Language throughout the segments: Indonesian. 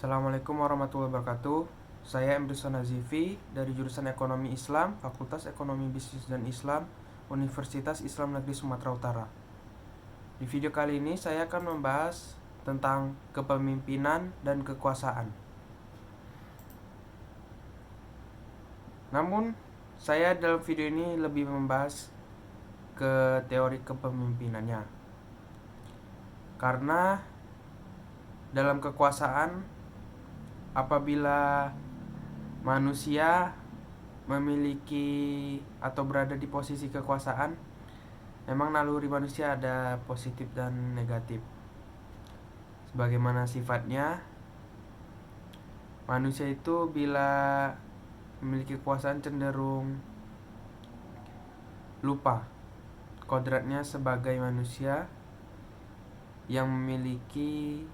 Assalamualaikum warahmatullahi wabarakatuh. Saya Emrusan Nazifi dari jurusan Ekonomi Islam, Fakultas Ekonomi Bisnis dan Islam, Universitas Islam Negeri Sumatera Utara. Di video kali ini saya akan membahas tentang kepemimpinan dan kekuasaan. Namun, saya dalam video ini lebih membahas ke teori kepemimpinannya. Karena dalam kekuasaan, apabila manusia memiliki atau berada di posisi kekuasaan, memang naluri manusia ada positif dan negatif. Sebagaimana sifatnya, manusia itu bila memiliki kekuasaan cenderung lupa kodratnya sebagai manusia yang memiliki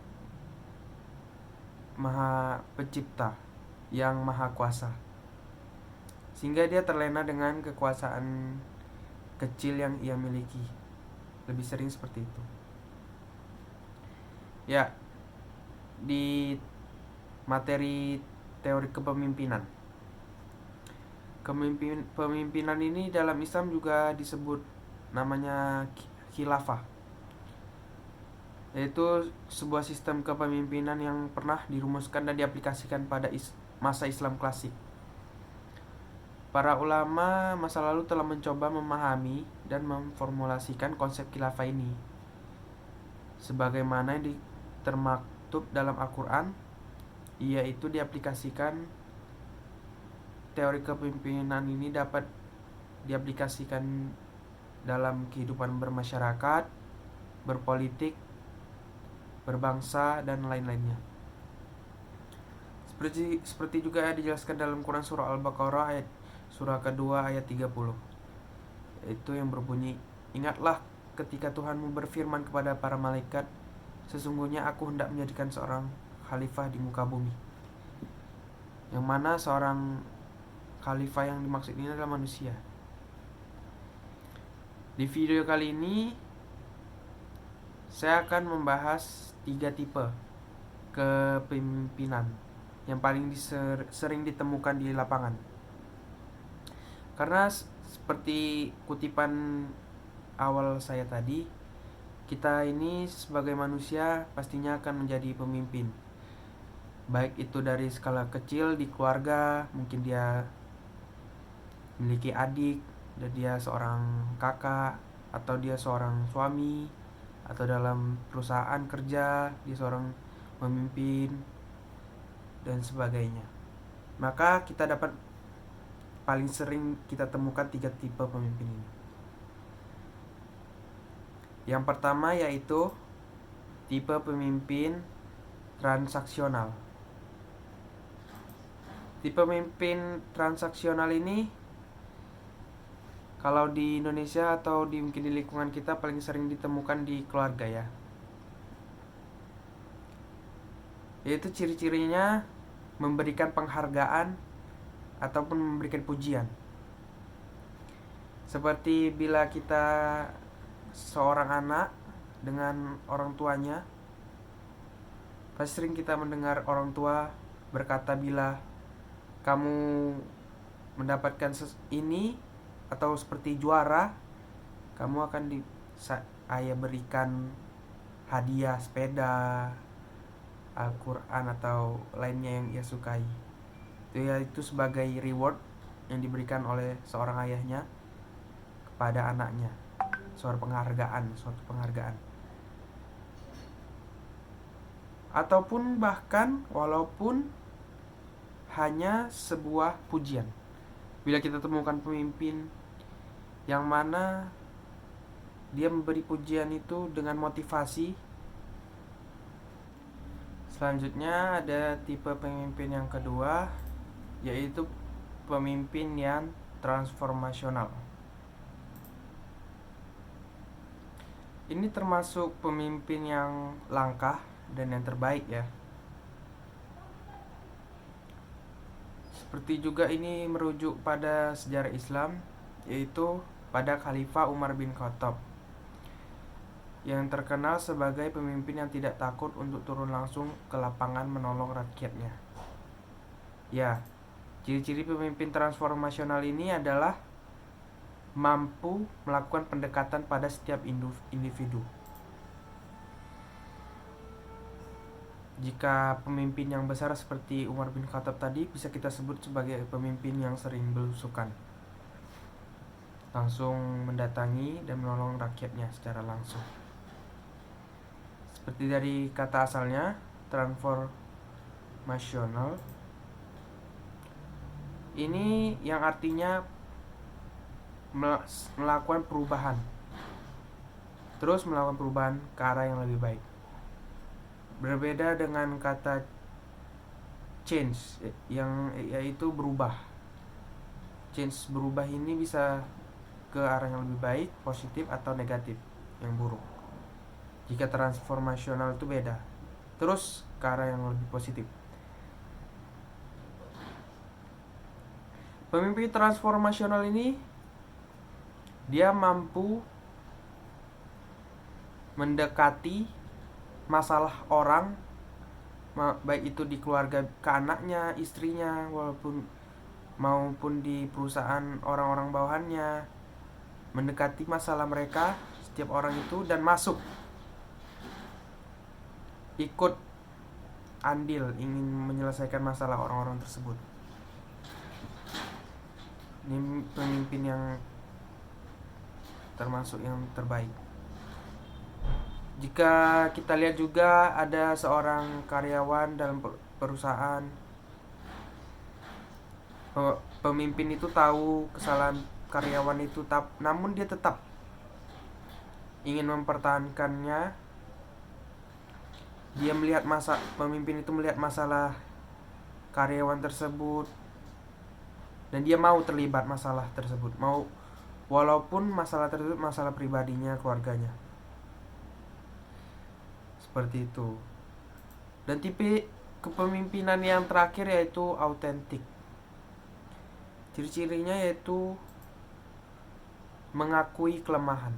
Maha Pencipta yang Maha Kuasa, sehingga dia terlena dengan kekuasaan kecil yang ia miliki. Lebih sering seperti itu. Ya, di materi teori kepemimpinan. Pemimpinan ini dalam Islam juga disebut namanya khilafah, yaitu sebuah sistem kepemimpinan yang pernah dirumuskan dan diaplikasikan pada masa Islam klasik. Para ulama masa lalu telah mencoba memahami dan memformulasikan konsep khilafah ini sebagaimana yang termaktub dalam Al-Quran, yaitu diaplikasikan. Teori kepemimpinan ini dapat diaplikasikan dalam kehidupan bermasyarakat, berpolitik, berbangsa, dan lain-lainnya. Seperti juga dijelaskan dalam Quran surah Al-Baqarah surah kedua ayat 30. Itu yang berbunyi, "Ingatlah ketika Tuhanmu berfirman kepada para malaikat, sesungguhnya aku hendak menjadikan seorang khalifah di muka bumi." Yang mana seorang khalifah yang dimaksud ini adalah manusia. Di video kali ini saya akan membahas 3 tipe kepemimpinan yang paling sering ditemukan di lapangan. Karena seperti kutipan awal saya tadi, kita ini sebagai manusia pastinya akan menjadi pemimpin. Baik itu dari skala kecil di keluarga, mungkin dia memiliki adik, dan dia seorang kakak, atau dia seorang suami, atau dalam perusahaan kerja dia seorang pemimpin, dan sebagainya. Maka kita dapat paling sering kita temukan 3 tipe pemimpin ini. Yang pertama yaitu tipe pemimpin transaksional. Tipe pemimpin transaksional ini kalau di Indonesia atau mungkin di lingkungan kita paling sering ditemukan di keluarga ya. Yaitu ciri-cirinya memberikan penghargaan ataupun memberikan pujian. Seperti bila kita seorang anak dengan orang tuanya, pasti sering kita mendengar orang tua berkata, bila kamu mendapatkan ini atau seperti juara, kamu akan ayah berikan hadiah sepeda, Al-Quran atau lainnya yang ia sukai. Itu sebagai reward yang diberikan oleh seorang ayahnya kepada anaknya, suatu penghargaan. Ataupun bahkan walaupun hanya sebuah pujian. Bila kita temukan pemimpin yang mana dia memberi pujian itu dengan motivasi. Selanjutnya ada tipe pemimpin yang kedua, yaitu pemimpin yang transformasional. Ini termasuk pemimpin yang langka dan yang terbaik ya. Seperti juga ini merujuk pada sejarah Islam, yaitu pada Khalifah Umar bin Khattab. yang terkenal sebagai pemimpin yang tidak takut untuk turun langsung ke lapangan menolong rakyatnya. Ya, ciri-ciri pemimpin transformasional ini adalah mampu melakukan pendekatan pada setiap individu. Jika pemimpin yang besar seperti Umar bin Khattab tadi bisa kita sebut sebagai pemimpin yang sering belusukan, langsung mendatangi dan menolong rakyatnya secara langsung. Seperti dari kata asalnya, transformasional ini yang artinya melakukan perubahan, terus melakukan perubahan ke arah yang lebih baik. Berbeda dengan kata change yang yaitu berubah. Change berubah ini bisa ke arah yang lebih baik, positif atau negatif, yang buruk. Jika transformasional itu beda, terus ke arah yang lebih positif. Pemimpin transformasional ini dia mampu mendekati masalah orang, baik itu di keluarga, ke anaknya, istrinya, maupun di perusahaan orang-orang bawahannya, mendekati masalah mereka, setiap orang itu, dan masuk ikut andil ingin menyelesaikan masalah orang-orang tersebut. Ini pemimpin yang termasuk yang terbaik. Jika kita lihat juga ada seorang karyawan dalam perusahaan, pemimpin itu tahu kesalahan karyawan itu, namun dia tetap ingin mempertahankannya. Dia melihat pemimpin itu melihat masalah karyawan tersebut, dan dia mau terlibat masalah tersebut, walaupun masalah tersebut masalah pribadinya, keluarganya. Seperti itu. Dan tipe kepemimpinan yang terakhir yaitu autentik. Ciri-cirinya yaitu mengakui kelemahan.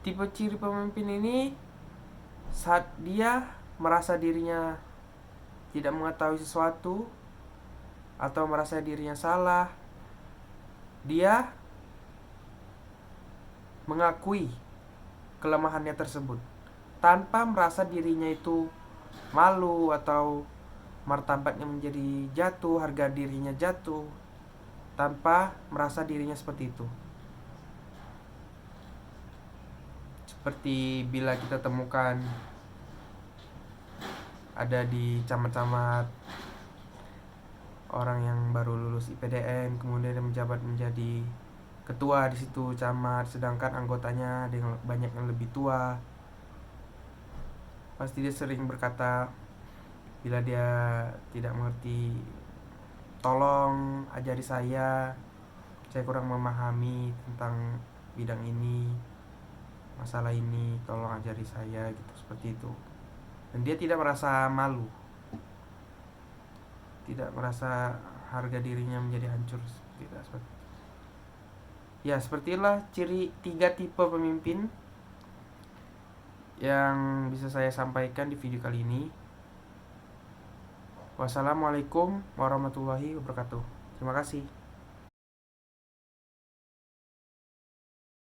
Tipe ciri pemimpin ini saat dia merasa dirinya tidak mengetahui sesuatu atau merasa dirinya salah, dia mengakui kelemahannya tersebut tanpa merasa dirinya itu malu atau martabatnya menjadi jatuh, harga dirinya jatuh, tanpa merasa dirinya seperti itu. Seperti bila kita temukan ada di camat-camat orang yang baru lulus IPDN, kemudian dia menjabat menjadi ketua di situ camat, sedangkan anggotanya ada yang banyak yang lebih tua. Pasti dia sering berkata, bila dia tidak mengerti, tolong ajari saya kurang memahami tentang bidang ini, masalah ini, tolong ajari saya, gitu, seperti itu. Dan dia tidak merasa malu, tidak merasa harga dirinya menjadi hancur, tidak seperti itu. Ya, sepertilah ciri 3 tipe pemimpin yang bisa saya sampaikan di video kali ini. Wassalamualaikum warahmatullahi wabarakatuh. Terima kasih.